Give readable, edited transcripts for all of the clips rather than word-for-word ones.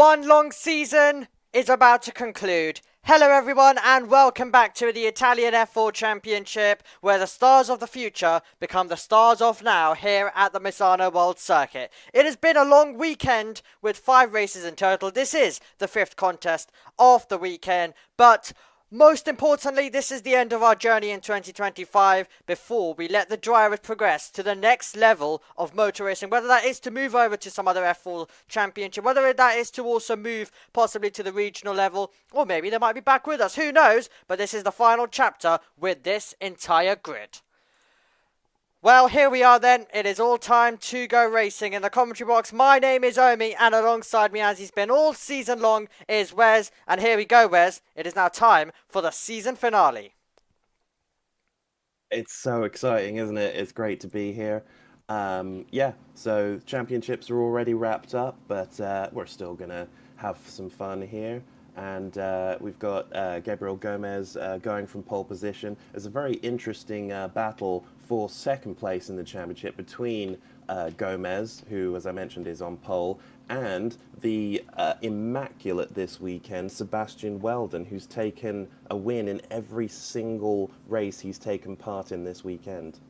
One long season is about to conclude. Hello everyone and welcome back to the Italian F4 Championship, where the stars of the future become the stars of now here at the Misano World Circuit. It has been a long weekend with 5 races in total. This is the 5th contest of the weekend, but most importantly, this is the end of our journey in 2025 before we let the drivers progress to the next level of motor racing, whether that is to move over to some other F4 championship, whether that is to also move possibly to the regional level, or maybe they might be back with us, who knows, but this is the final chapter with this entire grid. Well, here we are then. It is all time to go racing. In the commentary box, my name is Omi, and alongside me, as he's been all season long, is Wes. And here we go, Wes. It is now time for the season finale. It's so exciting, isn't it? It's great to be here. Yeah, so championships are already wrapped up, but we're still going to have some fun here. And we've got Gabriel Gomez going from pole position. There's a very interesting battle for second place in the championship between Gomez, who, as I mentioned, is on pole, and the immaculate this weekend, Sebastian Weldon, who's taken a win in every single race he's taken part in this weekend.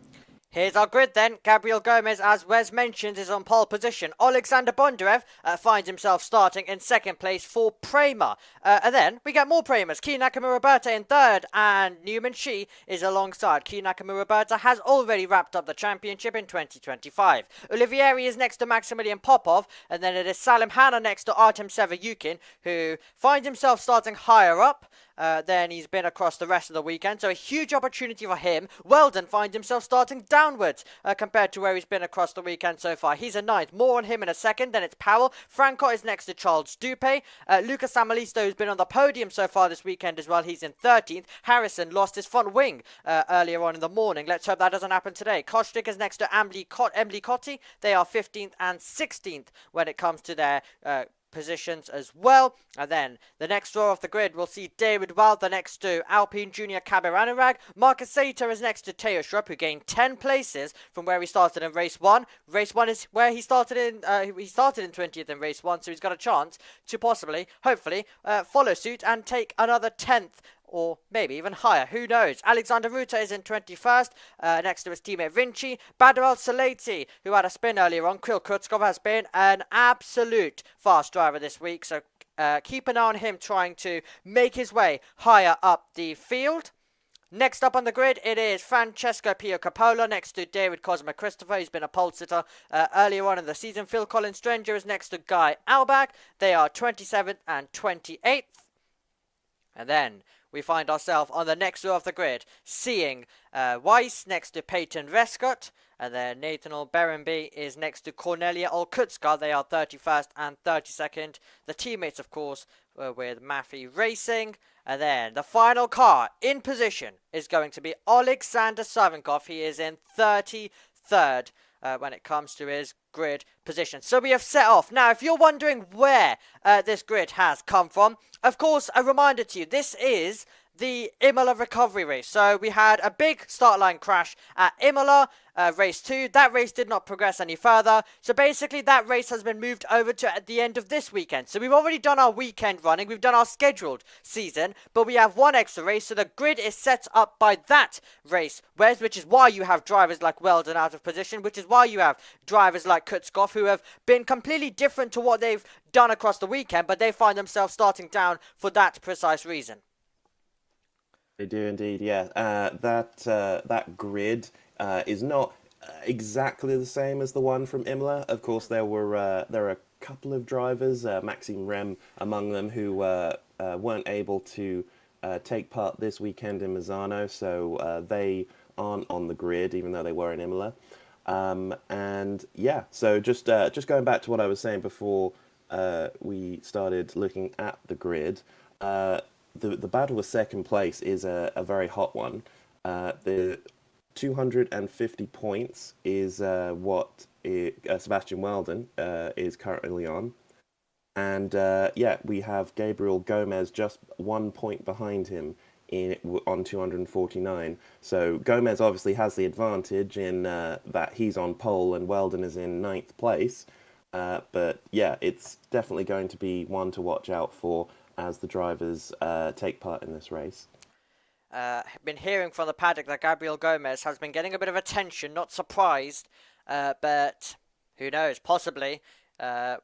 Here's our grid then. Gabriel Gomez, as Wes mentioned, is on pole position. Alexander Bondarev finds himself starting in second place for Prema. And then we get more Premas. Key Nakamura-Berta in third, and Newman Shi is alongside. Key Nakamura-Berta has already wrapped up the championship in 2025. Olivieri is next to Maximilian Popov, and then it is Salim Hanna next to Artem Sevayukin, who finds himself starting higher up than he's been across the rest of the weekend, so a huge opportunity for him. Weldon finds himself starting downwards compared to where he's been across the weekend so far. He's a 9th. More on him in a second. Then it's Powell. Franco is next to Charles Dupe. Lucas Samalisto, who's been on the podium so far this weekend as well, he's in 13th. Harrison lost his front wing earlier on in the morning. Let's hope that doesn't happen today. Kostic is next to Emily Cotti. They are 15th and 16th when it comes to their positions as well. And then the next row of the grid, we'll see David Wilder next to Alpine Junior Kaberanurag. Marcus Sater is next to Teo Schrupp, who gained 10 places from where he started in race 1. Race 1 is where he started in 20th in race 1, so he's got a chance to possibly, hopefully, follow suit and take another 10th or maybe even higher, who knows. Alexander Ruta is in 21st, next to his teammate Vinci. Badr Al-Salati, who had a spin earlier on. Kirill Kutzkov has been an absolute fast driver this week, so keep an eye on him trying to make his way higher up the field. Next up on the grid, it is Francesco Pio Capola next to David Cosma Christopher. He's been a pole sitter earlier on in the season. Phil Collins Stranger is next to Guy Albach. They are 27th and 28th. And then we find ourselves on the next row of the grid, seeing Weiss next to Peyton Vescott, and then Nathaniel Berenby is next to Cornelia Olkutska. They are 31st and 32nd. The teammates, of course, were with Maffei Racing. And then the final car in position is going to be Alexander Savinkov. He is in 33rd. When it comes to his grid position. So we have set off. Now, if you're wondering where this grid has come from, of course, a reminder to you, this is the Imola recovery race. So we had a big start line crash at Imola, race 2. That race did not progress any further. So basically that race has been moved over to at the end of this weekend. So we've already done our weekend running. We've done our scheduled season, but we have one extra race. So the grid is set up by that race, which is why you have drivers like Weldon out of position, which is why you have drivers like Kutzkov who have been completely different to what they've done across the weekend, but they find themselves starting down for that precise reason. They do indeed, yeah. That grid is not exactly the same as the one from Imola. Of course, there are a couple of drivers, Maxime Rem among them, who weren't able to take part this weekend in Misano, so they aren't on the grid, even though they were in Imola. And yeah, so just going back to what I was saying before we started looking at the grid. The battle with second place is a very hot one. The 250 points is what Sebastian Weldon is currently on. And yeah, we have Gabriel Gomez just 1 point behind him on 249. So Gomez obviously has the advantage in that he's on pole and Weldon is in 9th place. But yeah, it's definitely going to be one to watch out for as the drivers take part in this race. Been hearing from the paddock that Gabriel Gomez has been getting a bit of attention, not surprised, but who knows, possibly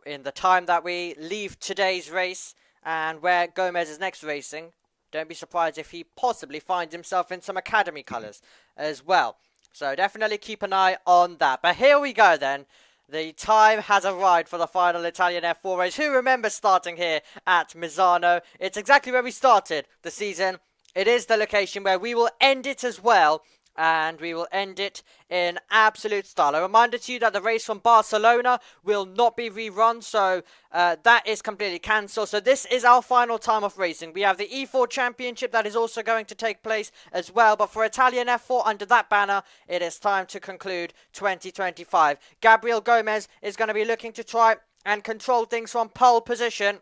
in the time that we leave today's race and where Gomez is next racing, don't be surprised if he possibly finds himself in some academy colours as well. So definitely keep an eye on that. But here we go then. The time has arrived for the final Italian F4 race. Who remembers starting here at Misano? It's exactly where we started the season. It is the location where we will end it as well. And we will end it in absolute style. A reminder to you that the race from Barcelona will not be rerun, so that is completely cancelled. So this is our final time of racing. We have the E4 Championship that is also going to take place as well. But for Italian F4, under that banner, it is time to conclude 2025. Gabriel Gomez is going to be looking to try and control things from pole position.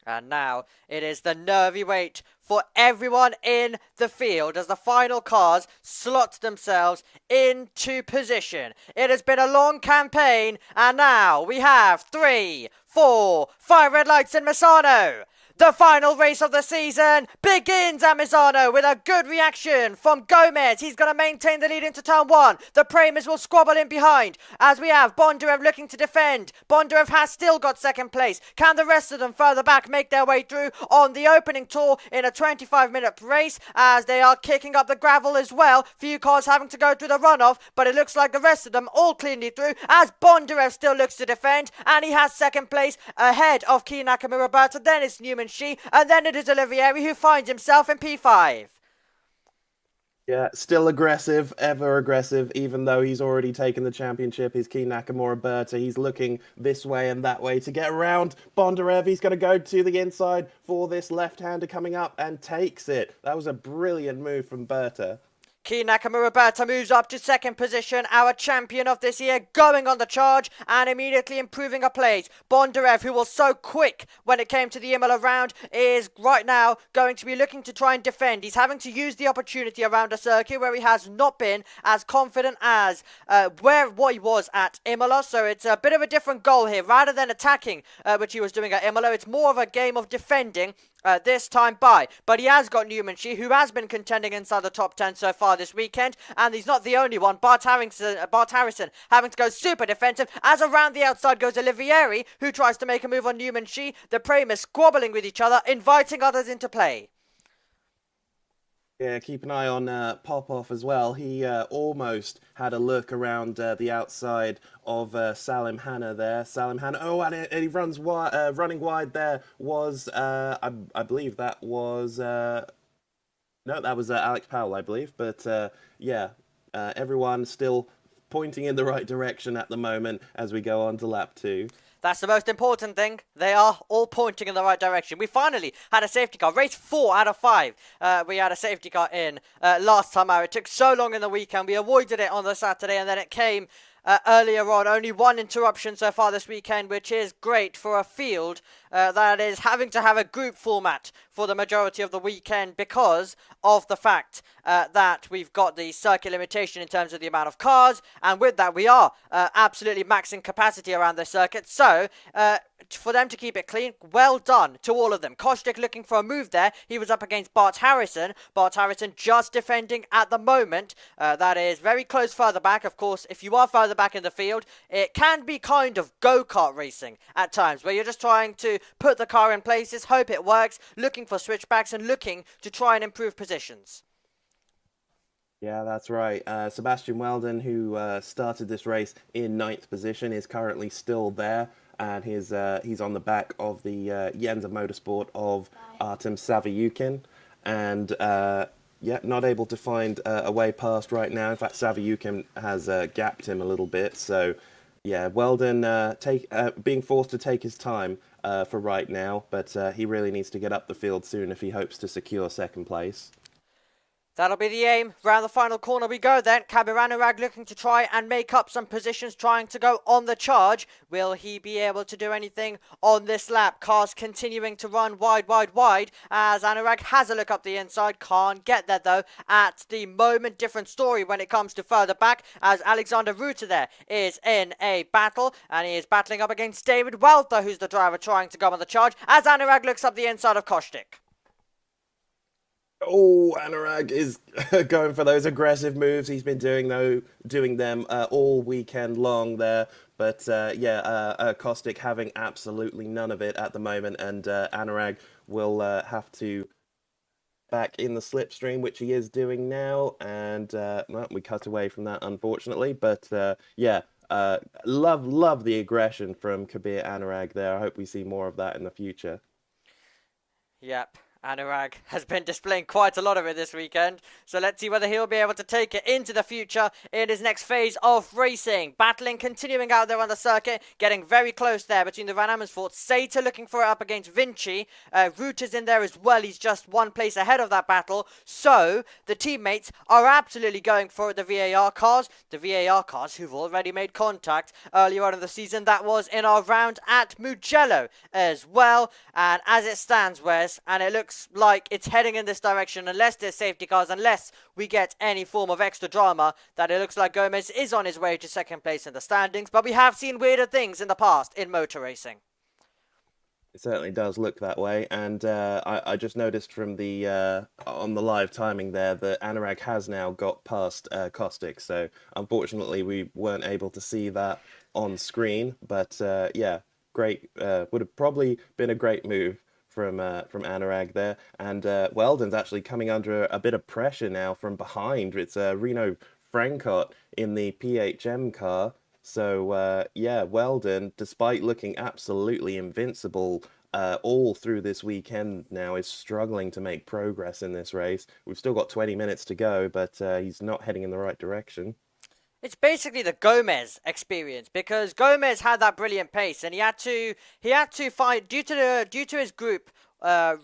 And now it is the nervy wait for everyone in the field as the final cars slot themselves into position. It has been a long campaign, and now we have 3, 4, 5 red lights in Misano. The final race of the season begins at Misano with a good reaction from Gomez. He's going to maintain the lead into turn 1. The Premas will squabble in behind as we have Bondarev looking to defend. Bondarev has still got second place. Can the rest of them further back make their way through on the opening tour in a 25-minute race as they are kicking up the gravel as well? Few cars having to go through the runoff, but it looks like the rest of them all cleanly through as Bondarev still looks to defend, and he has second place ahead of Key Nakamura Berta. Then it's Newman Shi, and then it is Olivieri who finds himself in P5. Yeah, still aggressive, ever aggressive, even though he's already taken the championship. His Key Nakamura Berta, he's looking this way and that way to get around Bondarev. He's going to go to the inside for this left-hander coming up and takes it. That was a brilliant move from Berta. Key Nakamura Berta moves up to second position, our champion of this year, going on the charge and immediately improving a place. Bondarev, who was so quick when it came to the Imola round, is right now going to be looking to try and defend. He's having to use the opportunity around a circuit where he has not been as confident as what he was at Imola. So it's a bit of a different goal here. Rather than attacking, which he was doing at Imola, it's more of a game of defending. This time by. But he has got Newman Shi, who has been contending inside the top 10 so far this weekend, and he's not the only one. Bart Harrison having to go super defensive, as around the outside goes Olivieri, who tries to make a move on Newman Shi. The Premas squabbling with each other, inviting others into play. Yeah, keep an eye on Popov as well. He almost had a look around the outside of Salim Hanna there. Salim Hanna, oh, and he runs running wide there was, I believe that was, no, that was Alex Powell, I believe. But yeah, everyone still pointing in the right direction at the moment as we go on to lap 2. That's the most important thing. They are all pointing in the right direction. We finally had a safety car. Race 4 out of 5. We had a safety car in last time out. It took so long in the weekend. We avoided it on the Saturday, and then it came earlier on. Only one interruption so far this weekend, which is great for a field that is having to have a group format for the majority of the weekend because of the fact that we've got the circuit limitation in terms of the amount of cars, and with that we are absolutely maxing capacity around the circuit. So for them to keep it clean, well done to all of them. Kostic looking for a move there. He was up against Bart Harrison. Bart Harrison just defending at the moment. That is very close further back. Of course, if you are further back in the field, it can be kind of go-kart racing at times, where you're just trying to put the car in places, hope it works, looking for switchbacks and looking to try and improve positions. Yeah, that's right. Sebastian Weldon, who started this race in 9th position, is currently still there. And he's on the back of the Yenza Motorsport of Artem Savyukin. And yeah, not able to find a way past right now. In fact, Savyukin has gapped him a little bit. So yeah, Weldon being forced to take his time for right now. But he really needs to get up the field soon if he hopes to secure second place. That'll be the aim. Round the final corner we go then. Kabiranarag looking to try and make up some positions, trying to go on the charge. Will he be able to do anything on this lap? Cars continuing to run wide as Anurag has a look up the inside. Can't get there though at the moment. Different story when it comes to further back, as Alexander Ruta there is in a battle, and he is battling up against David Welter, who's the driver trying to go on the charge, as Anurag looks up the inside of Kostik. Oh, Anurag is going for those aggressive moves. He's been doing them all weekend long there. But Kostik having absolutely none of it at the moment, and Anurag will have to back in the slipstream, which he is doing now. And well, we cut away from that, unfortunately. But love the aggression from Kabir Anurag there. I hope we see more of that in the future. Yep. Anurag has been displaying quite a lot of it this weekend, so let's see whether he'll be able to take it into the future in his next phase of racing. Battling, continuing out there on the circuit, getting very close there between the Van Amersfoort. Sater looking for it up against Vinci. Ruta's in there as well. He's just one place ahead of that battle, so the teammates are absolutely going for the VAR cars. The VAR cars who've already made contact earlier on in the season. That was in our round at Mugello as well, and as it stands, Wes, and it looks like it's heading in this direction, unless there's safety cars, unless we get any form of extra drama, that it looks like Gomez is on his way to second place in the standings. But we have seen weirder things in the past in motor racing. It certainly does look that way, and I just noticed from the on the live timing there that Anurag has now got past Kostik, so unfortunately we weren't able to see that on screen, but yeah, great, would have probably been a great move from Anurag there. And Weldon's actually coming under a bit of pressure now from behind. It's Reno Francott in the PHM car. So yeah, Weldon, despite looking absolutely invincible all through this weekend now, is struggling to make progress in this race. We've still got 20 minutes to go, but he's not heading in the right direction. It's basically the Gomez experience, because Gomez had that brilliant pace, and he had to fight due to his group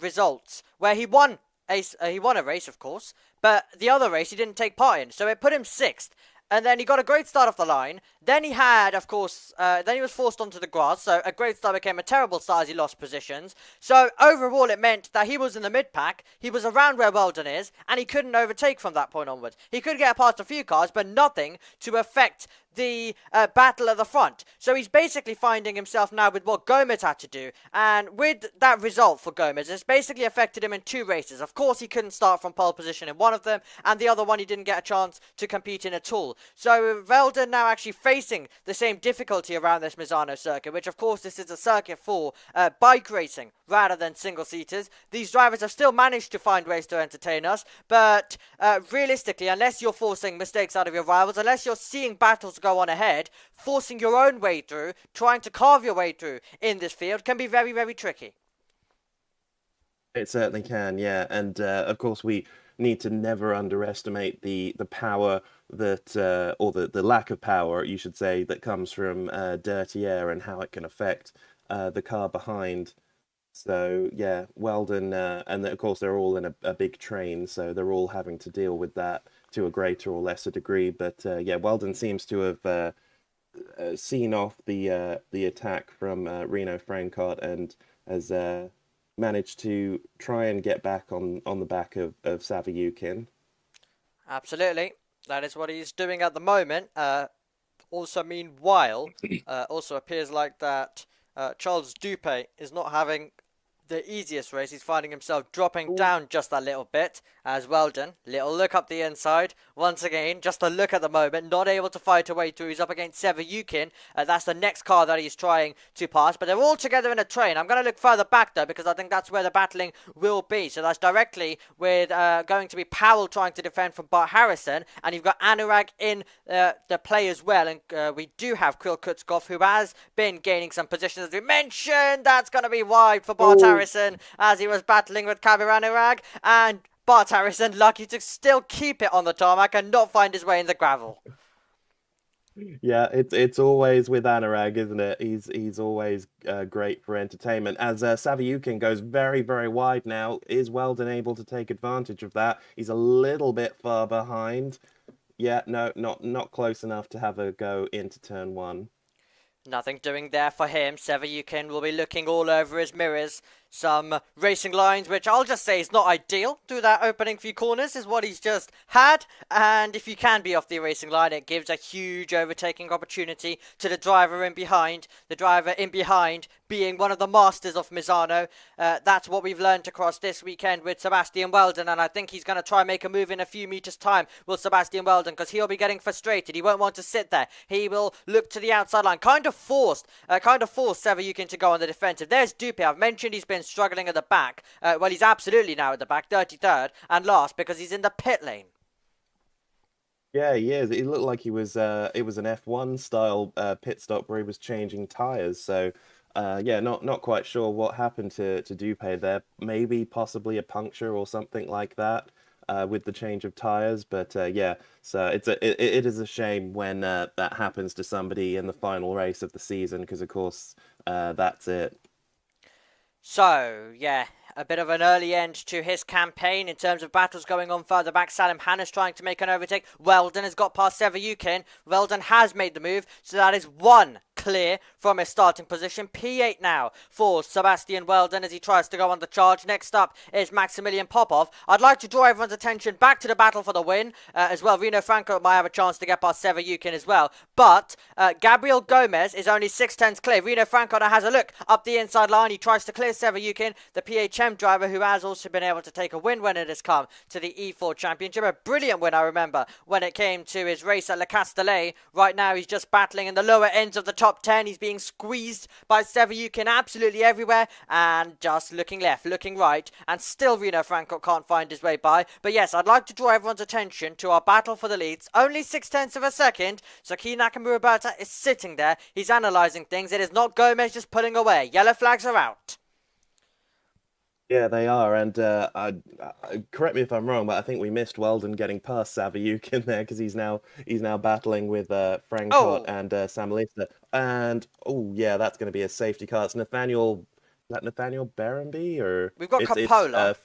results, where he won a race, of course, but the other race he didn't take part in, so it put him 6th. And then he got a great start off the line. Then he had, of course, then he was forced onto the grass. So a great start became a terrible start as he lost positions. So overall, it meant that he was in the mid-pack. He was around where Weldon is, and he couldn't overtake from that point onwards. He could get past a few cars, but nothing to affect the battle at the front. So he's basically finding himself now with what Gomez had to do. And with that result for Gomez, it's basically affected him in 2 races. Of course, he couldn't start from pole position in one of them, and the other one he didn't get a chance to compete in at all. So Weldon now actually facing the same difficulty around this Misano circuit, which of course this is a circuit for bike racing rather than single-seaters. These drivers have still managed to find ways to entertain us, but realistically, unless you're forcing mistakes out of your rivals, unless you're seeing battles go on ahead, forcing your own way through, trying to carve your way through in this field can be very, very tricky. It certainly can, yeah. And of course, we need to never underestimate the power that, or the lack of power, you should say, that comes from dirty air and how it can affect the car behind. So yeah, Weldon, and of course they're all in a big train, so they're all having to deal with that to a greater or lesser degree. But yeah, Weldon seems to have seen off the attack from Reno Francott and has managed to try and get back on the back of Savyukin. Absolutely, that is what he's doing at the moment. Also, meanwhile, also appears like that Charles Dupé is not having the easiest race. He's finding himself dropping down just a little bit as Weldon. Little look up the inside. Once again, just a look at the moment. Not able to fight a way through. He's up against Severyukin. That's the next car that he's trying to pass. But they're all together in a train. I'm going to look further back though, because I think that's where the battling will be. So that's directly with going to be Powell trying to defend from Bart Harrison. And you've got Anurag in the play as well. And we do have Krill Kutskov, who has been gaining some positions. As we mentioned, that's going to be wide for Bart Harrison as he was battling with Kabir Anurag. And Bart Harrison lucky to still keep it on the tarmac and not find his way in the gravel. Yeah, it's always with Anurag, isn't it? He's always great for entertainment. As Savyukin goes very wide now, is Weldon able to take advantage of that? He's a little bit far behind. Yeah, no, not close enough to have a go into turn one. Nothing doing there for him. Sevayukin will be looking all over his mirrors. Some racing lines, which I'll just say is not ideal through that opening few corners, is what he's just had. And if you can be off the racing line, it gives a huge overtaking opportunity to the driver in behind. The driver in behind being one of the masters of Misano. That's what we've learned across this weekend with Sebastian Weldon, and I think he's going to try and make a move in a few meters' time with Sebastian Weldon, because he'll be getting frustrated. He won't want to sit there. He will look to the outside line, kind of forced Sevayukin to go on the defensive. There's Dupe. I've mentioned he's been struggling at the back. Well, he's absolutely now at the back, 33rd and last, because he's in the pit lane. Yeah, he is. It looked like he was it was an F1 style pit stop where he was changing tires. So yeah, not quite sure what happened to Dupe there. Maybe possibly a puncture or something like that with the change of tires. But yeah, so it is a shame when that happens to somebody in the final race of the season, because of course that's it. So, yeah, a bit of an early end to his campaign in terms of battles going on further back. Salim Hannes trying to make an overtake. Weldon has got past Sevayukin. Weldon has made the move, so that is one clear from his starting position. P8 now for Sebastian Weldon as he tries to go on the charge. Next up is Maximilian Popov. I'd like to draw everyone's attention back to the battle for the win as well. Reno Franco might have a chance to get past Sevayukin as well, but Gabriel Gomez is only 6/10 clear. Reno Franco now has a look up the inside line. He tries to clear Sevayukin, the PHM driver who has also been able to take a win when it has come to the E4 Championship. A brilliant win, I remember, when it came to his race at Le Castellet. Right now he's just battling in the lower ends of the top 10. He's being squeezed by Sevayukin absolutely everywhere, and just looking left, looking right, and still Reno Franco can't find his way by. But yes, I'd like to draw everyone's attention to our battle for the leads. Only 6/10 of a second, so Key Nakamura Berta is sitting there. He's analysing things. It is not Gomez just pulling away. Yellow flags are out. Yeah, they are, and correct me if I'm wrong, but I think we missed Weldon getting past Savyukin there, because he's now battling with Frankot Oh, and Samalista, and oh yeah, that's going to be a safety car. It's Nathaniel, is that Nathaniel Barrenby, or we've got it's Coppola.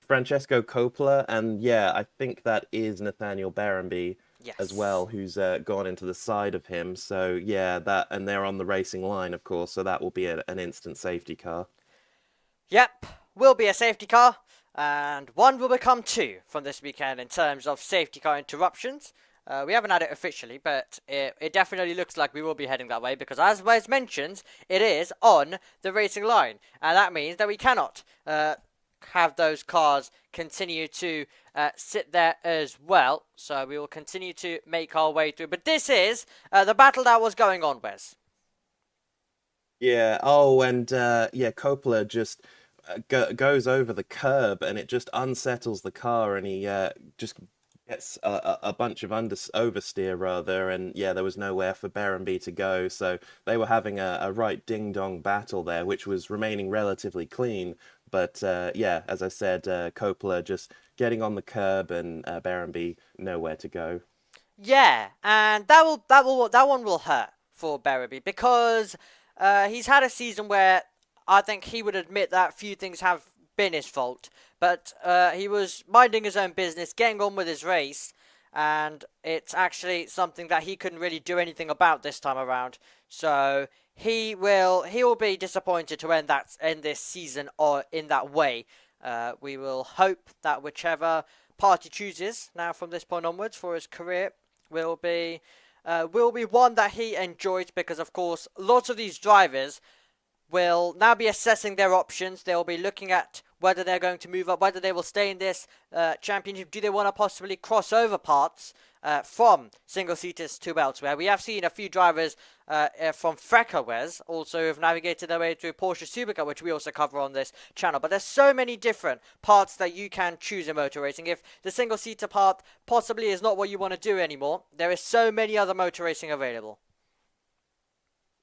Francesco Coppola, and yeah, I think that is Nathaniel Barrenby as Yes. well, who's gone into the side of him. So yeah, that, and they're on the racing line, of course, so that will be an instant safety car. Yep, will be a safety car, and one will become two from this weekend in terms of safety car interruptions. We haven't had it officially, but it definitely looks like we will be heading that way, because as Wes mentions, it is on the racing line, and that means that we cannot have those cars continue to sit there as well. So we will continue to make our way through. But this is the battle that was going on, Wes. Yeah. Oh, and yeah, Coppola just goes over the curb, and it just unsettles the car, and he just gets a bunch of oversteer rather, and yeah, there was nowhere for Berrenby to go, so they were having a right ding dong battle there, which was remaining relatively clean. But yeah, as I said, Coppola just getting on the curb, and Berrenby nowhere to go. Yeah, and that one will hurt for Berreby, because he's had a season where I think he would admit that few things have been his fault, but he was minding his own business, getting on with his race, and it's actually something that he couldn't really do anything about this time around. So he will be disappointed to end this season or in that way. We will hope that whichever party chooses now from this point onwards for his career will be one that he enjoys, because of course lots of these drivers will now be assessing their options. They'll be looking at whether they're going to move up, whether they will stay in this championship. Do they want to possibly cross over parts from single seaters to elsewhere? We have seen a few drivers from Freckawes also have navigated their way through Porsche Supercar, which we also cover on this channel. But there's so many different parts that you can choose in motor racing. If the single seater part possibly is not what you want to do anymore, there is so many other motor racing available.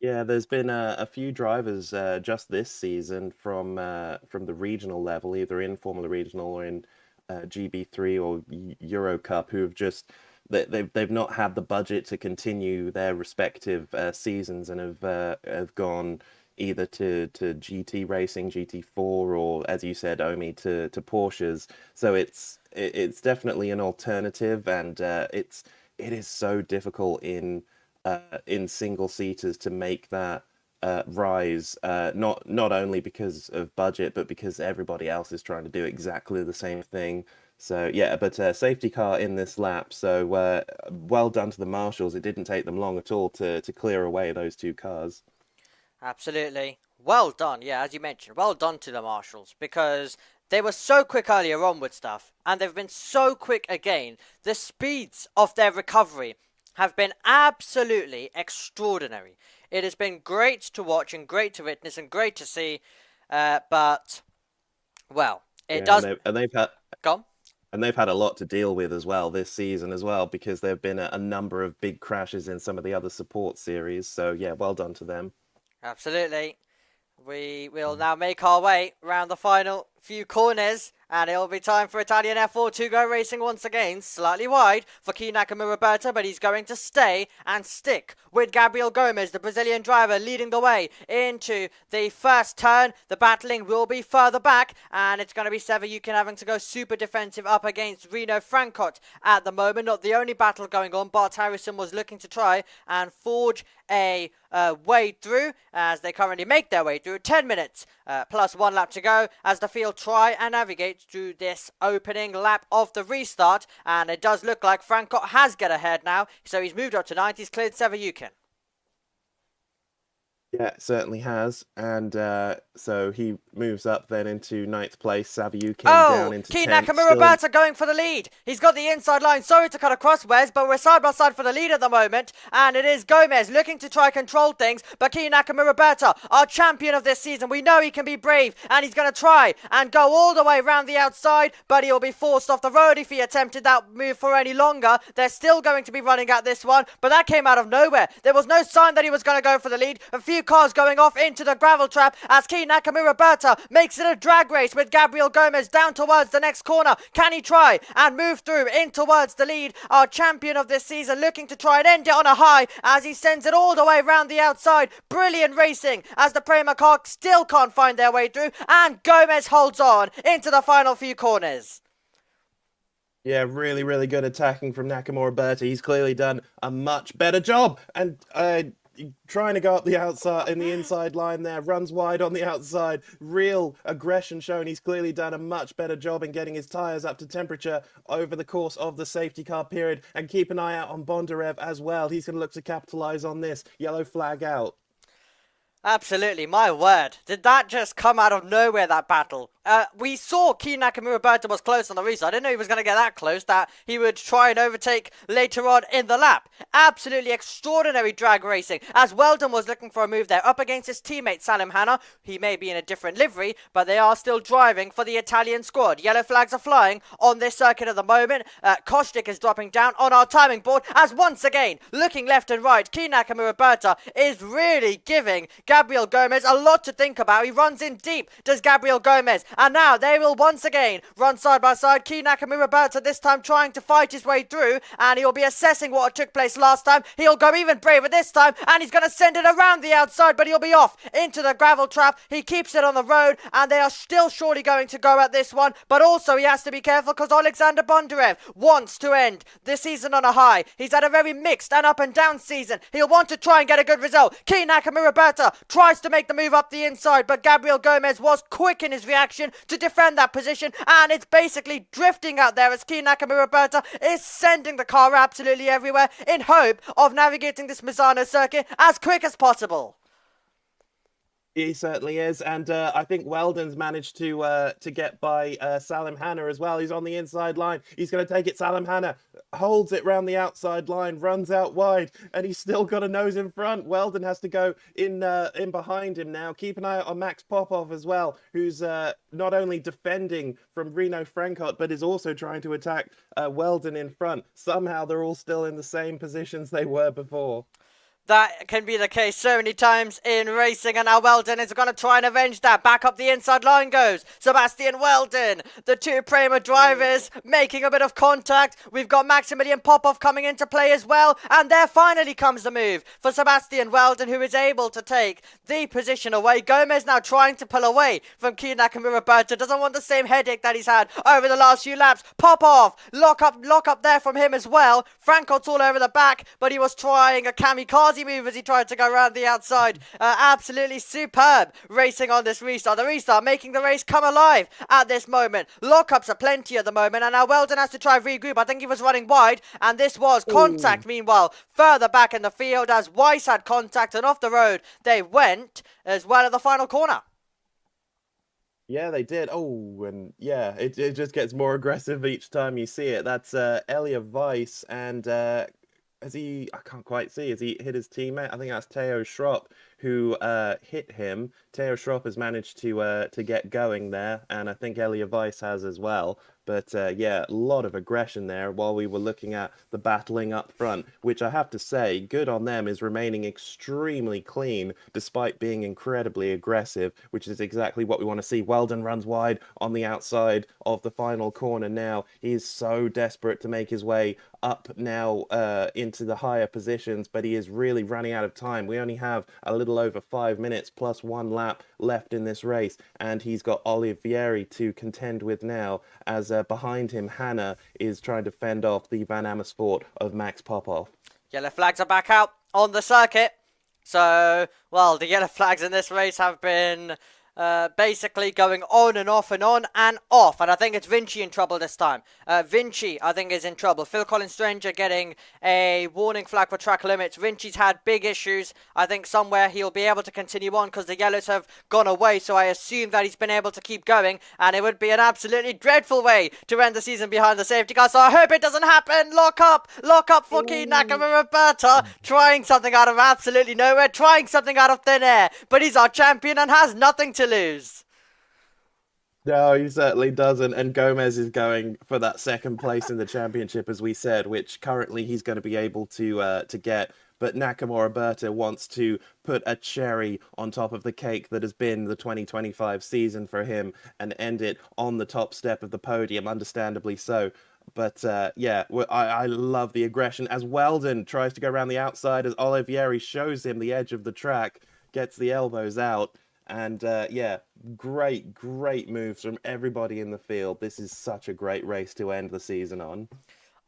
Yeah, there's been a few drivers just this season from the regional level, either in Formula Regional or in GB3 or Euro Cup, who have just they've not had the budget to continue their respective seasons, and have gone either to GT racing, GT4, or as you said, Omi, to Porsches. So it's definitely an alternative, and it is so difficult in single seaters to make that rise. Not only because of budget, but because everybody else is trying to do exactly the same thing. So yeah, but safety car in this lap. So well done to the marshals. It didn't take them long at all to clear away those two cars. Absolutely. Well done. Yeah, as you mentioned, well done to the marshals, because they were so quick earlier on with stuff, and they've been so quick again. The speeds of their recovery have been absolutely extraordinary. It has been great to watch and great to witness and great to see, but, well, it does... And they've had... Go on. And they've had a lot to deal with as well this season as well, because there have been a number of big crashes in some of the other support series. So yeah, well done to them. Absolutely. We will now make our way around the final few corners, and it will be time for Italian F4 to go racing once again, slightly wide for Key Nakamura, but he's going to stay and stick with Gabriel Gomez, the Brazilian driver, leading the way into the first turn. The battling will be further back, and it's going to be Sevayukin having to go super defensive up against Reno Francot at the moment. Not the only battle going on. Bart Harrison was looking to try and forge a way through, as they currently make their way through. 10 minutes plus 1 lap to go as the field try and navigate through this opening lap of the restart, and it does look like Francot has got ahead now, so he's moved up to 9th. He's cleared Sevayukin. Yeah, it certainly has. And so he moves up then into 9th place. Savyukin down into 10th. Key Nakamura going for the lead. He's got the inside line. Sorry to cut across, Wes, but we're side by side for the lead at the moment. And it is Gomez looking to try control things. But Key Nakamura, our champion of this season, we know he can be brave. And he's going to try and go all the way around the outside. But he'll be forced off the road if he attempted that move for any longer. They're still going to be running at this one. But that came out of nowhere. There was no sign that he was going to go for the lead. A few cars going off into the gravel trap as Key Nakamura makes it a drag race with Gabriel Gomez down towards the next corner. Can he try and move through in towards the lead? Our champion of this season looking to try and end it on a high as he sends it all the way around the outside. Brilliant racing as the Prema car still can't find their way through, and Gomez holds on into the final few corners. Yeah, really, really good attacking from Nakamura. He's clearly done a much better job, and trying to go up the outside in the inside line there, runs wide on the outside. Real aggression shown. He's clearly done a much better job in getting his tyres up to temperature over the course of the safety car period. And keep an eye out on Bondarev as well. He's going to look to capitalise on this. Yellow flag out. Absolutely, my word. Did that just come out of nowhere, that battle? We saw Key Nakamura was close on the restart. I didn't know he was going to get that close, that he would try and overtake later on in the lap. Absolutely extraordinary drag racing, as Weldon was looking for a move there, up against his teammate Salim Hanna. He may be in a different livery, but they are still driving for the Italian squad. Yellow flags are flying on this circuit at the moment. Kostic is dropping down on our timing board, as once again, looking left and right, Key Nakamura is really giving Gabriel Gomez a lot to think about. He runs in deep, does Gabriel Gomez. And now they will once again run side by side. Key Nakamura this time trying to fight his way through, and he'll be assessing what took place last time. He'll go even braver this time, and he's going to send it around the outside, but he'll be off into the gravel trap. He keeps it on the road, and they are still surely going to go at this one, but also he has to be careful because Alexander Bondarev wants to end this season on a high. He's had a very mixed and up and down season. He'll want to try and get a good result. Key Nakamura tries to make the move up the inside, but Gabriel Gomez was quick in his reaction to defend that position, and it's basically drifting out there as Key Nakamura is sending the car absolutely everywhere in hope of navigating this Misano circuit as quick as possible. He certainly is, and I think Weldon's managed to get by Salim Hanna as well. He's on the inside line. He's going to take it. Salim Hanna holds it round the outside line, runs out wide, and he's still got a nose in front. Weldon has to go in behind him now. Keep an eye out on Max Popov as well, who's not only defending from Reno Francot, but is also trying to attack Weldon in front. Somehow they're all still in the same positions they were before. That can be the case so many times in racing, and now Weldon is going to try and avenge that. Back up the inside line goes Sebastian Weldon. The two Prema drivers making a bit of contact. We've got Maximilian Popov coming into play as well, and there finally comes the move for Sebastian Weldon, who is able to take the position away. Gomez now trying to pull away from Key Nakamura. Berta doesn't want the same headache that he's had over the last few laps. Popov, lock up there from him as well. Franco's all over the back, but he was trying a kamikaze move as he tried to go around the outside. Absolutely superb racing on this restart. The restart making the race come alive at this moment. Lockups are plenty at the moment, and now Weldon has to try regroup. I think he was running wide, and this was contact. Meanwhile, further back in the field as Weiss had contact, and off the road they went as well at the final corner. Yeah, they did. Oh, and yeah, it just gets more aggressive each time you see it. That's Elia Weiss, and has he? I can't quite see. Has he hit his teammate? I think that's Theo Schropp who hit him. Theo Schropp has managed to get going there, and I think Elia Weiss has as well. But yeah, a lot of aggression there while we were looking at the battling up front, which I have to say, good on them, is remaining extremely clean despite being incredibly aggressive, which is exactly what we want to see. Weldon runs wide on the outside of the final corner now. He is so desperate to make his way up now into the higher positions, but he is really running out of time. We only have a little over 5 minutes plus 1 lap left in this race, and he's got Olivieri to contend with now, as behind him Hanna is trying to fend off the Van Amersfoort of Max Popov. Yellow flags are back out on the circuit. So, well, the yellow flags in this race have been basically going on and off and on and off. And I think it's Vinci in trouble this time. Vinci, I think, is in trouble. Phil Collins Stranger getting a warning flag for track limits. Vinci's had big issues. I think somewhere he'll be able to continue on because the yellows have gone away. So I assume that he's been able to keep going. And it would be an absolutely dreadful way to end the season behind the safety car. So I hope it doesn't happen. Lock up for Key Nakamura Berta. Trying something out of absolutely nowhere. Trying something out of thin air. But he's our champion and has nothing to lose. No, he certainly doesn't. And Gomez is going for that second place in the championship, as we said, which currently he's going to be able to get. But Nakamura Berta wants to put a cherry on top of the cake that has been the 2025 season for him and end it on the top step of the podium, understandably so. But yeah, I love the aggression as Weldon tries to go around the outside as Olivieri shows him the edge of the track, gets the elbows out. And yeah, great moves from everybody in the field. This is such a great race to end the season on.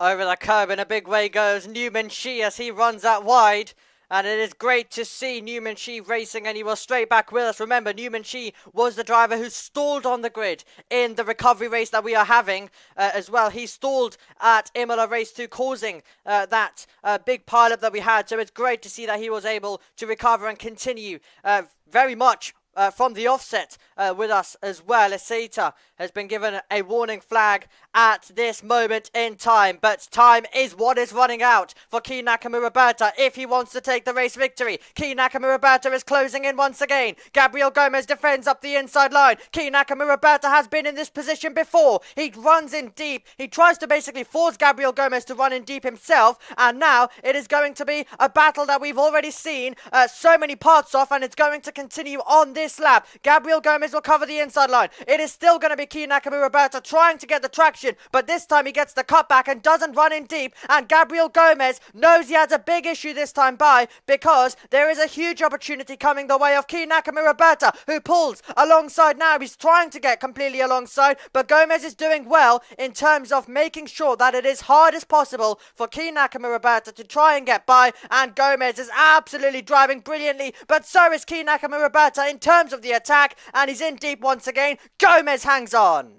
Over the curb in a big way goes Newman Shi as he runs out wide. And it is great to see Newman Shi racing, and he was straight back with us. Remember, Newman Shi was the driver who stalled on the grid in the recovery race that we are having as well. He stalled at Imola Race 2, causing that big pileup that we had. So it's great to see that he was able to recover and continue very much from the offset with us as well. Aceita has been given a warning flag at this moment in time, but time is what is running out for Key Nakamura Berta if he wants to take the race victory. Key Nakamura Berta is closing in once again. Gabriel Gomez defends up the inside line. Key Nakamura Berta has been in this position before. He runs in deep. He tries to basically force Gabriel Gomez to run in deep himself, and now it is going to be a battle that we've already seen so many parts of, and it's going to continue on this lap. Gabriel Gomez will cover the inside line. It is still going to be Key Nakamura Berta trying to get the traction, but this time he gets the cutback and doesn't run in deep, and Gabriel Gomez knows he has a big issue this time by, because there is a huge opportunity coming the way of Key Nakamura Berta, who pulls alongside now. He's trying to get completely alongside, but Gomez is doing well in terms of making sure that it is hard as possible for Key Nakamura Berta to try and get by, and Gomez is absolutely driving brilliantly, but so is Key Nakamura Berta in terms of the attack, and he's in deep once again. Gomez hangs on.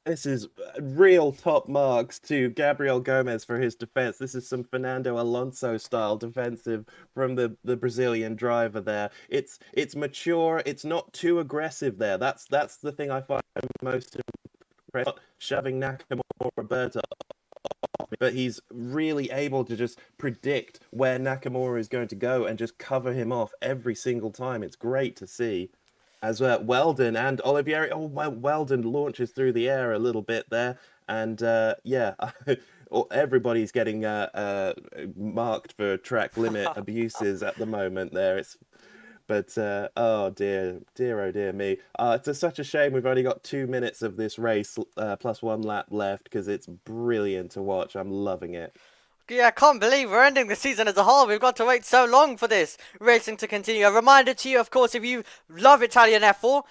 This is real top marks to Gabriel Gomez for his defense. This is some Fernando Alonso style defensive from the Brazilian driver there. It's mature. It's not too aggressive there. That's the thing I find most impressive. Shoving Nakamura Berta off, but he's really able to just predict where Nakamura is going to go and just cover him off every single time. It's great to see. As Weldon and Olivieri, Weldon launches through the air a little bit there, and yeah, everybody's getting marked for track limit abuses at the moment there. But oh dear, oh dear me. It's such a shame we've only got 2 minutes of this race plus 1 lap left, because it's brilliant to watch. I'm loving it. Yeah, I can't believe we're ending the season as a whole. We've got to wait so long for this racing to continue. A reminder to you, of course, if you love Italian F4,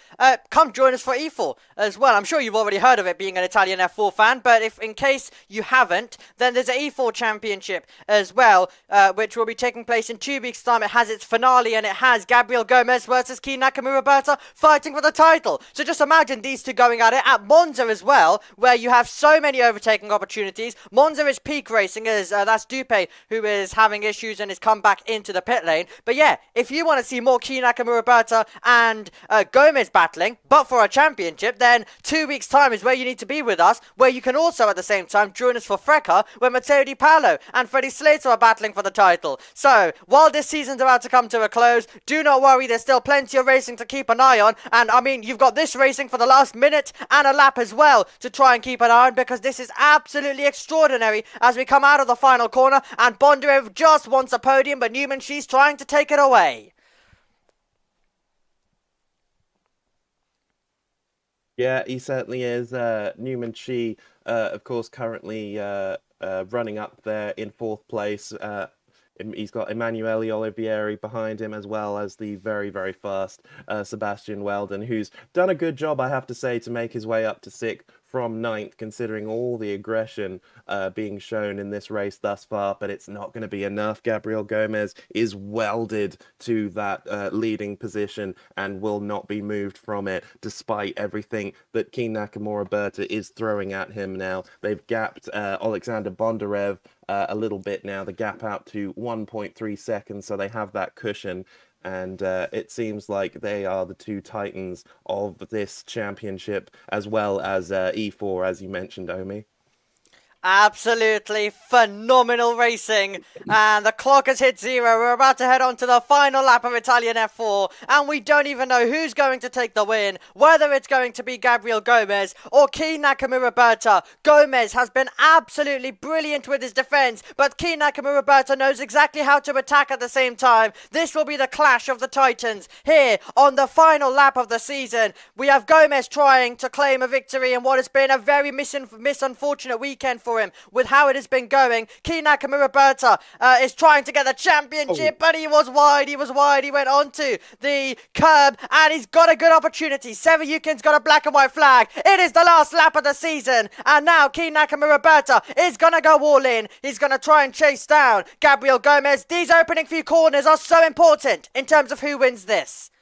come join us for E4 as well. I'm sure you've already heard of it, being an Italian F4 fan, but if in case you haven't, then there's an E4 championship as well, which will be taking place in 2 weeks' time. It has its finale, and it has Gabriel Gomez versus Kei Nakamura Berta fighting for the title. So just imagine these two going at it at Monza as well, where you have so many overtaking opportunities. Monza is peak racing, as that's Dupe, who is having issues and has come back into the pit lane. But yeah, if you want to see more Kei Nakamura Berta and Gomez battling, but for a championship, then 2 weeks' time is where you need to be with us, where you can also at the same time join us for Freca, where Matteo Di Paolo and Freddie Slater are battling for the title. So, while this season's about to come to a close, do not worry, there's still plenty of racing to keep an eye on. And I mean, you've got this racing for the last minute and a lap as well to try and keep an eye on, because this is absolutely extraordinary as we come out of the final corner, and Bondarev just wants a podium, but Newman, she's trying to take it away. Yeah, he certainly is. Newman Chi, of course, currently running up there in 4th place. He's got Emanuele Olivieri behind him, as well as the very, very fast Sebastian Weldon, who's done a good job, I have to say, to make his way up to 6th from 9th, considering all the aggression being shown in this race thus far. But it's not going to be enough. Gabriel Gomez is welded to that leading position and will not be moved from it, despite everything that Kei Nakamura Berta is throwing at him now. They've gapped Alexander Bondarev a little bit now, the gap out to 1.3 seconds, so they have that cushion. And it seems like they are the two titans of this championship, as well as E4, as you mentioned, Omi. Absolutely phenomenal racing, and the clock has hit 0. We're about to head on to the final lap of Italian F4, and we don't even know who's going to take the win, whether it's going to be Gabriel Gomez or Kei Nakamura Berta. Gomez has been absolutely brilliant with his defense, but Kei Nakamura Berta knows exactly how to attack at the same time. This will be the clash of the titans here on the final lap of the season. We have Gomez trying to claim a victory in what has been a very misunfortunate weekend for him with how it has been going. Kei Nakamura Berta is trying to get the championship, but he was wide. He went onto the curb, and he's got a good opportunity. Sevayukin's got a black and white flag. It is the last lap of the season, and now Kei Nakamura Berta is going to go all in. He's going to try and chase down Gabriel Gomez. These opening few corners are so important in terms of who wins this.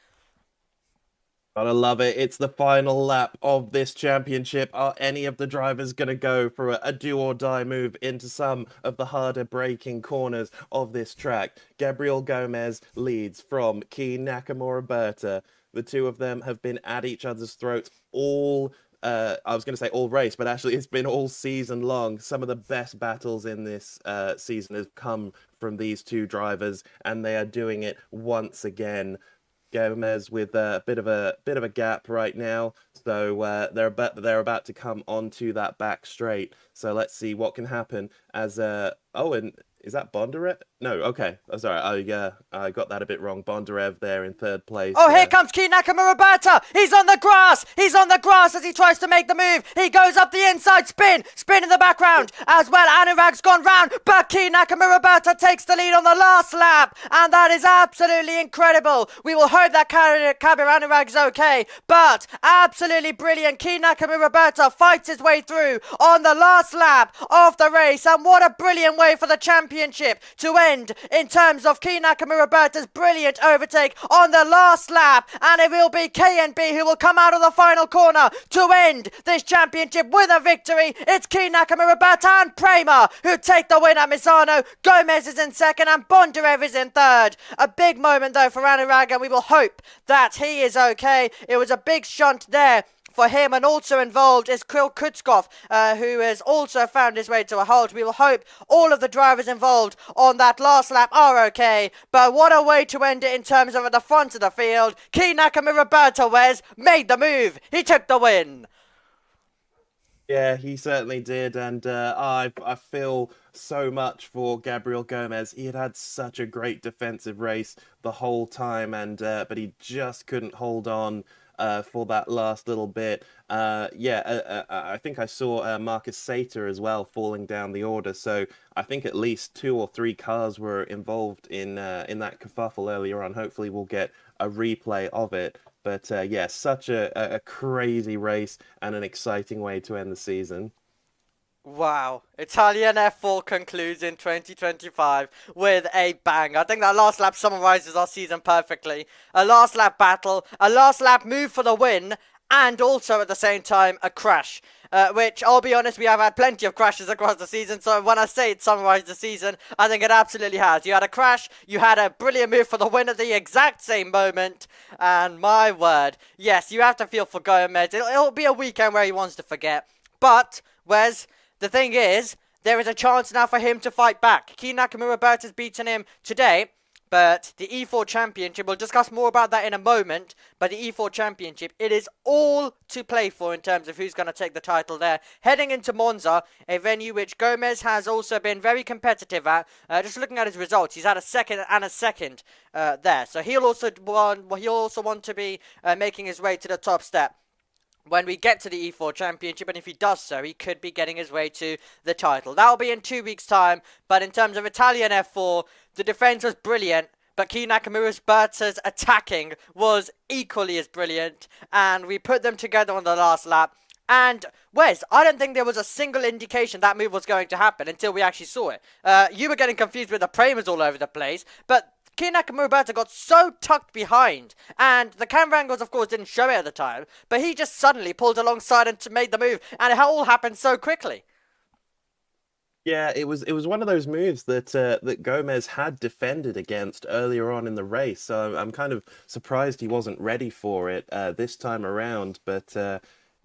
Gotta love it. It's the final lap of this championship. Are any of the drivers going to go for a do-or-die move into some of the harder braking corners of this track? Gabriel Gomez leads from Kei Nakamura Berta. The two of them have been at each other's throats all I was going to say all race, but actually it's been all season long. Some of the best battles in this season have come from these two drivers, and they are doing it once again. Gomez with a bit of a gap right now, so they're about to come onto that back straight. So let's see what can happen as and is that Bondarev? No, okay. Oh, sorry, I got that a bit wrong. Bondarev there in 3rd place. Oh, here comes Kei Nakamura Berta. He's on the grass. He's on the grass as he tries to make the move. He goes up the inside, spin in the background as well. Anurag's gone round, but Kei Nakamura Berta takes the lead on the last lap, and that is absolutely incredible. We will hope that Kabir Anurag's okay, but absolutely brilliant. Kei Nakamura Berta fights his way through on the last lap of the race, and what a brilliant way for the championship to end in terms of Kei Nakamura Berta's brilliant overtake on the last lap, and it will be KNB who will come out of the final corner to end this championship with a victory. It's Kei Nakamura Berta and Prema who take the win at Misano. Gomez is in 2nd and Bondarev is in 3rd. A big moment though for Anurag, and we will hope that he is okay. It was a big shunt there for him, and also involved is Kirill Kutskov, who has also found his way to a halt. We will hope all of the drivers involved on that last lap are okay, but what a way to end it in terms of at the front of the field. Kei Nakamura Berta made the move. He took the win. Yeah, he certainly did, and I feel so much for Gabriel Gomez. He had had such a great defensive race the whole time, and but he just couldn't hold on for that last little bit. I think I saw Marcus Sater as well falling down the order, so I think at least two or three cars were involved in that kerfuffle earlier on. Hopefully, we'll get a replay of it. But yeah, such a crazy race and an exciting way to end the season. Wow. Italian F4 concludes in 2025 with a bang. I think that last lap summarizes our season perfectly. A last lap battle, a last lap move for the win, and also at the same time a crash. Which, I'll be honest, we have had plenty of crashes across the season, so when I say it summarized the season, I think it absolutely has. You had a crash, you had a brilliant move for the win at the exact same moment, and my word, yes, you have to feel for Gomez. It'll be a weekend where he wants to forget. But, Wes, the thing is, there is a chance now for him to fight back. Key Nakamura has beaten him today, but the E4 Championship, we'll discuss more about that in a moment, but the E4 Championship, it is all to play for in terms of who's going to take the title there. Heading into Monza, a venue which Gomez has also been very competitive at. Just looking at his results, he's had a second and a second there. So he'll also want to be making his way to the top step when we get to the E4 Championship, and if he does so, he could be getting his way to the title. That'll be in 2 weeks' time, but in terms of Italian F4, the defense was brilliant, but Key Nakamura's Berta's attacking was equally as brilliant, and we put them together on the last lap. And, Wes, I don't think there was a single indication that move was going to happen until we actually saw it. You were getting confused with the Premers all over the place, but Key Nakamura got so tucked behind, and the camera angles, of course, didn't show it at the time, but he just suddenly pulled alongside and made the move, and it all happened so quickly. Yeah, it was one of those moves that that Gomez had defended against earlier on in the race. So I'm kind of surprised he wasn't ready for it this time around. But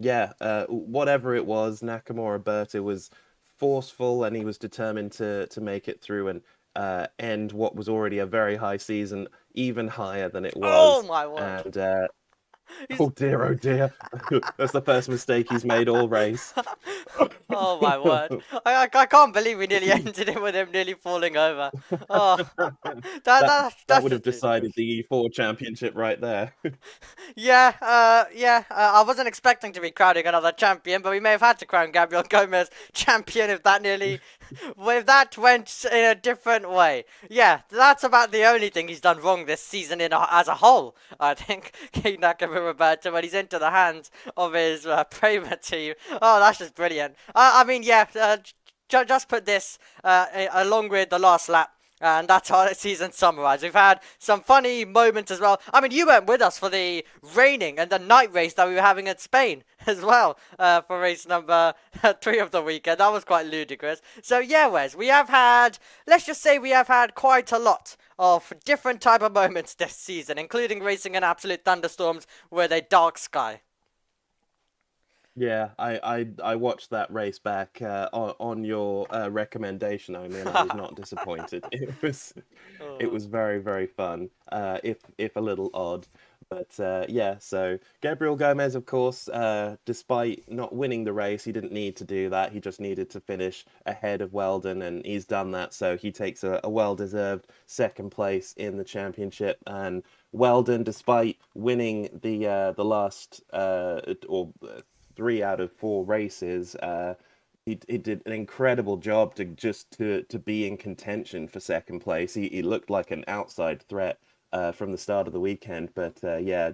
whatever it was, Nakamura Berta was forceful, and he was determined to make it through and end what was already a very high season even higher than it was. Oh my word! And oh dear, that's the first mistake he's made all race. Oh my word! I can't believe we nearly ended it with him nearly falling over. Oh, that would have decided the E4 Championship right there. I wasn't expecting to be crowning another champion, but we may have had to crown Gabriel Gomez champion if that went in a different way. Yeah, that's about the only thing he's done wrong this season as a whole, I think. Key Nakamura Berta, when he's into the hands of his Prema team. Oh, that's just brilliant. Just put this along with the last lap. And that's our season summarized. We've had some funny moments as well. I mean, you weren't with us for the raining and the night race that we were having at Spain as well for race number 3 of the weekend. That was quite ludicrous. So yeah, Wes, let's just say we have had quite a lot of different type of moments this season, including racing in absolute thunderstorms with a dark sky. Yeah, I watched that race back on your recommendation. I mean, I was not disappointed. It was very, very fun, if a little odd. But so Gabriel Gomez, of course, despite not winning the race, he didn't need to do that. He just needed to finish ahead of Weldon, and he's done that. So he takes a well-deserved second place in the championship. And Weldon, despite winning the last 3 out of 4 races, he did an incredible job to be in contention for second place. He looked like an outside threat from the start of the weekend, but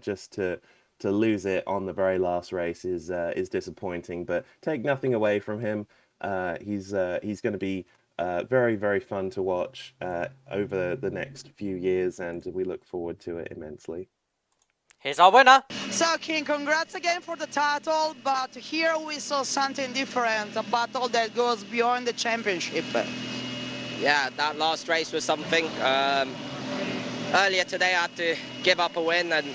just to lose it on the very last race is disappointing. But take nothing away from him. He's going to be very, very fun to watch over the next few years, and we look forward to it immensely. Here's our winner. So, King, congrats again for the title, but here we saw something different, a battle that goes beyond the championship. Yeah, that last race was something. Earlier today I had to give up a win, and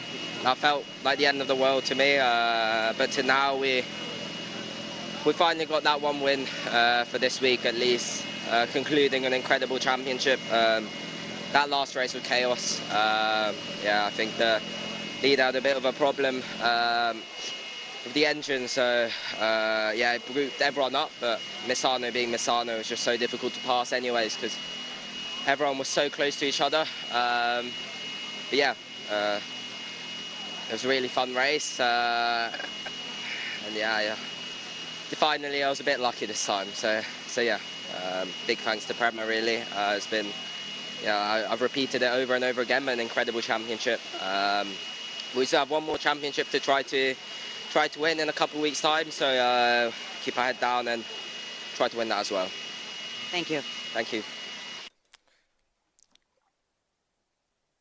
that felt like the end of the world to me. But to now, we finally got that one win for this week at least, concluding an incredible championship. That last race was chaos. I think the leader had a bit of a problem the engine, so yeah, it grouped everyone up, but Misano being Misano was just so difficult to pass anyways, because everyone was so close to each other. But yeah, it was a really fun race, and yeah, finally I was a bit lucky this time, so yeah, big thanks to Prema really. It's been, yeah, I've repeated it over and over again, an incredible championship. We still have one more championship to try to win in a couple of weeks' time, so keep our head down and try to win that as well. Thank you. Thank you.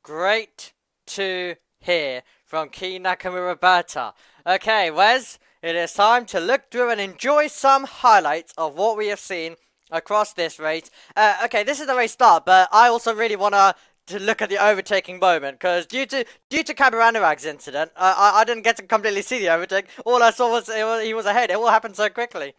Great to hear from Key Nakamura Berta. Okay, Wes, it is time to look through and enjoy some highlights of what we have seen across this race. Okay, this is the race start, but I also really want to look at the overtaking moment, because due to Kabaranarag's incident, I didn't get to completely see the overtake. All I saw was he was ahead. It all happened so quickly.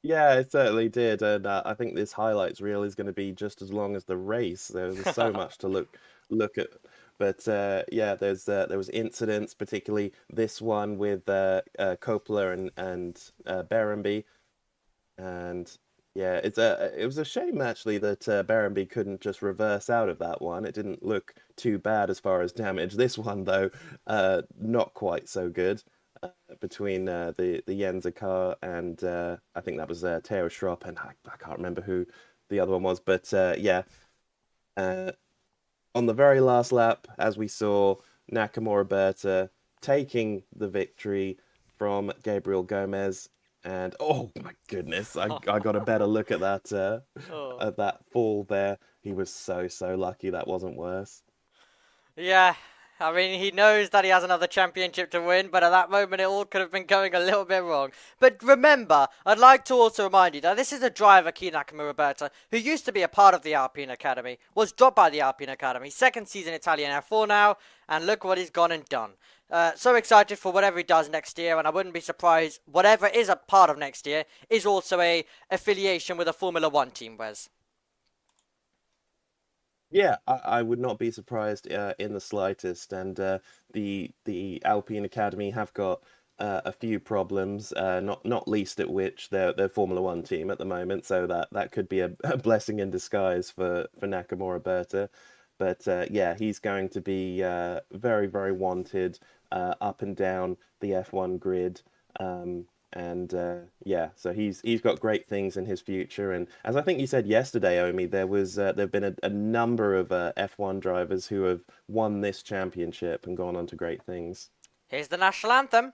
Yeah, it certainly did, and I think this highlights reel is going to be just as long as the race. There's so much to look at. But yeah, there was incidents, particularly this one with Coppola and Berenby, and yeah, it was a shame actually that Berenby couldn't just reverse out of that one. It didn't look too bad as far as damage. This one though, not quite so good. Between the Yenza car and I think that was Teo Schropp, and I can't remember who the other one was, but yeah. On the very last lap, as we saw, Nakamura Berta taking the victory from Gabriel Gomez, and oh my goodness, I got a better look at that fall there. He was so lucky that wasn't worse. Yeah, I mean, he knows that he has another championship to win, but at that moment it all could have been going a little bit wrong. But remember, I'd like to also remind you that this is a driver, Key Nakamura Berta, who used to be a part of the Alpine Academy, was dropped by the Alpine Academy, second season Italian F4 now, and look what he's gone and done. So excited for whatever he does next year, and I wouldn't be surprised whatever is a part of next year is also a affiliation with a Formula 1 team, Wes. Yeah, I would not be surprised in the slightest. And the Alpine Academy have got a few problems, not least at which they're Formula 1 team at the moment, so that could be a blessing in disguise for Nakamura Berta. But yeah, he's going to be very, very wanted up and down the F1 grid. And yeah, so he's got great things in his future. And as I think you said yesterday, Omi, there've been a number of F1 drivers who have won this championship and gone on to great things. Here's the national anthem.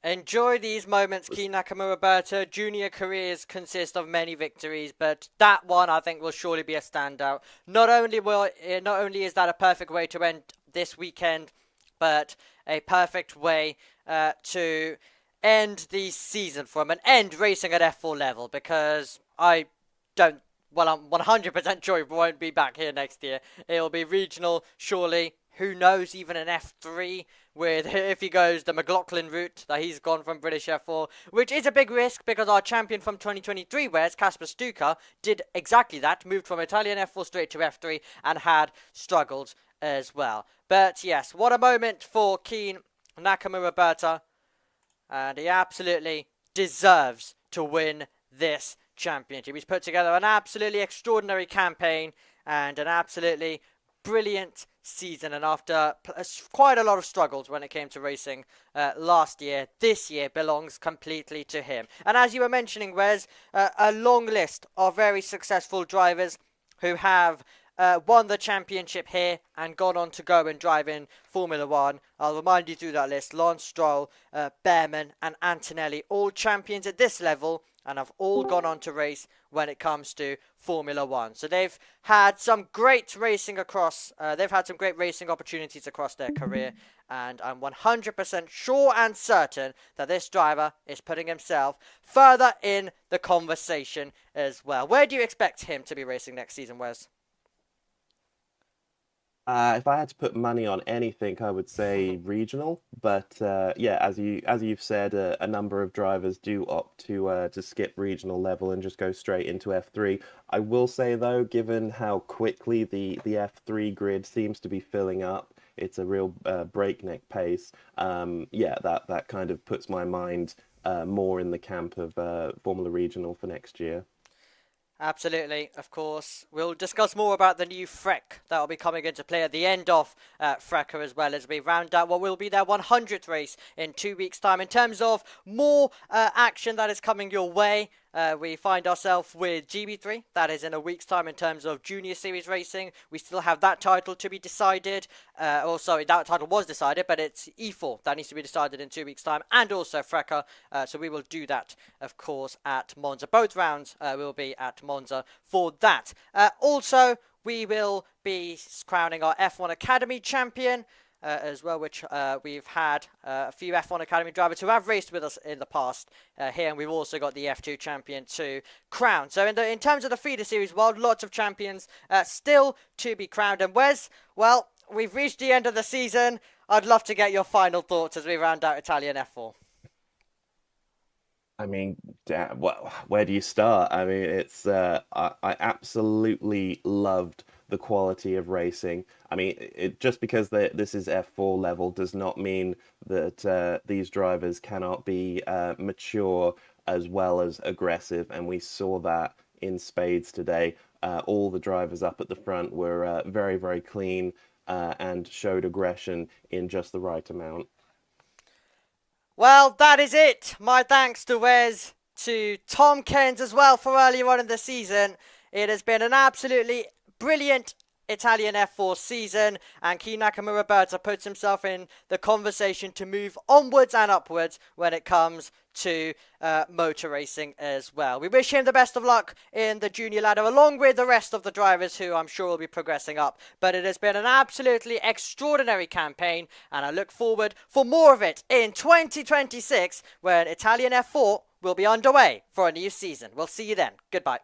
Enjoy these moments, Key Nakamura Berta. Junior careers consist of many victories, but that one I think will surely be a standout. Not only is that a perfect way to end this weekend, but a perfect way to end the season from, and end racing at F4 level, because I'm 100% sure he won't be back here next year. It'll be regional, surely. Who knows, even an F3, with if he goes the McLaughlin route that he's gone from British F4, which is a big risk because our champion from 2023, whereas Kasper Stuka, did exactly that, moved from Italian F4 straight to F3 and had struggled as well. But yes, what a moment for Keen Nakamura Berta, and he absolutely deserves to win this championship. He's put together an absolutely extraordinary campaign and an absolutely brilliant season, and after quite a lot of struggles when it came to racing last year, this year belongs completely to him. And as you were mentioning, Wes, a long list of very successful drivers who have won the championship here and gone on to go and drive in Formula 1. I'll remind you through that list. Lance Stroll, Behrman and Antonelli, all champions at this level, and have all gone on to race when it comes to Formula 1. So they've had some great racing across, they've had some great racing opportunities across their career, and I'm 100% sure and certain that this driver is putting himself further in the conversation as well. Where do you expect him to be racing next season, Wes? If I had to put money on anything, I would say regional. But yeah, as you've said, a number of drivers do opt to skip regional level and just go straight into F3. I will say though, given how quickly the F3 grid seems to be filling up, it's a real breakneck pace. Yeah, that kind of puts my mind more in the camp of Formula Regional for next year. Absolutely, of course. We'll discuss more about the new Freck that will be coming into play at the end of Frecker, as well as we round out what will be their 100th race in 2 weeks' time. In terms of more action that is coming your way, we find ourselves with GB3. That is in a week's time in terms of Junior Series racing. We still have that title to be decided. Sorry, that title was decided, but it's E4 that needs to be decided in 2 weeks' time, and also Frecker. So we will do that, of course, at Monza. Both rounds will be at Monza for that. Also, we will be crowning our F1 Academy champion. As well, which we've had a few F1 Academy drivers who have raced with us in the past here, and we've also got the F2 champion to crown. So in terms of the feeder series world, lots of champions still to be crowned. And Wes, well, we've reached the end of the season. I'd love to get your final thoughts as we round out Italian F4. I mean, where do you start? I mean, it's I absolutely loved the quality of racing. I mean, just because this is F4 level does not mean that these drivers cannot be mature as well as aggressive, and we saw that in spades today. All the drivers up at the front were very, very clean and showed aggression in just the right amount. Well, that is it. My thanks to Wes, to Tom Kens as well for earlier on in the season. It has been an absolutely brilliant Italian F4 season, and Key Nakamura Berta puts himself in the conversation to move onwards and upwards when it comes to motor racing as well. We wish him the best of luck in the junior ladder, along with the rest of the drivers who I'm sure will be progressing up. But it has been an absolutely extraordinary campaign, and I look forward for more of it in 2026, when Italian F4 will be underway for a new season. We'll see you then. Goodbye.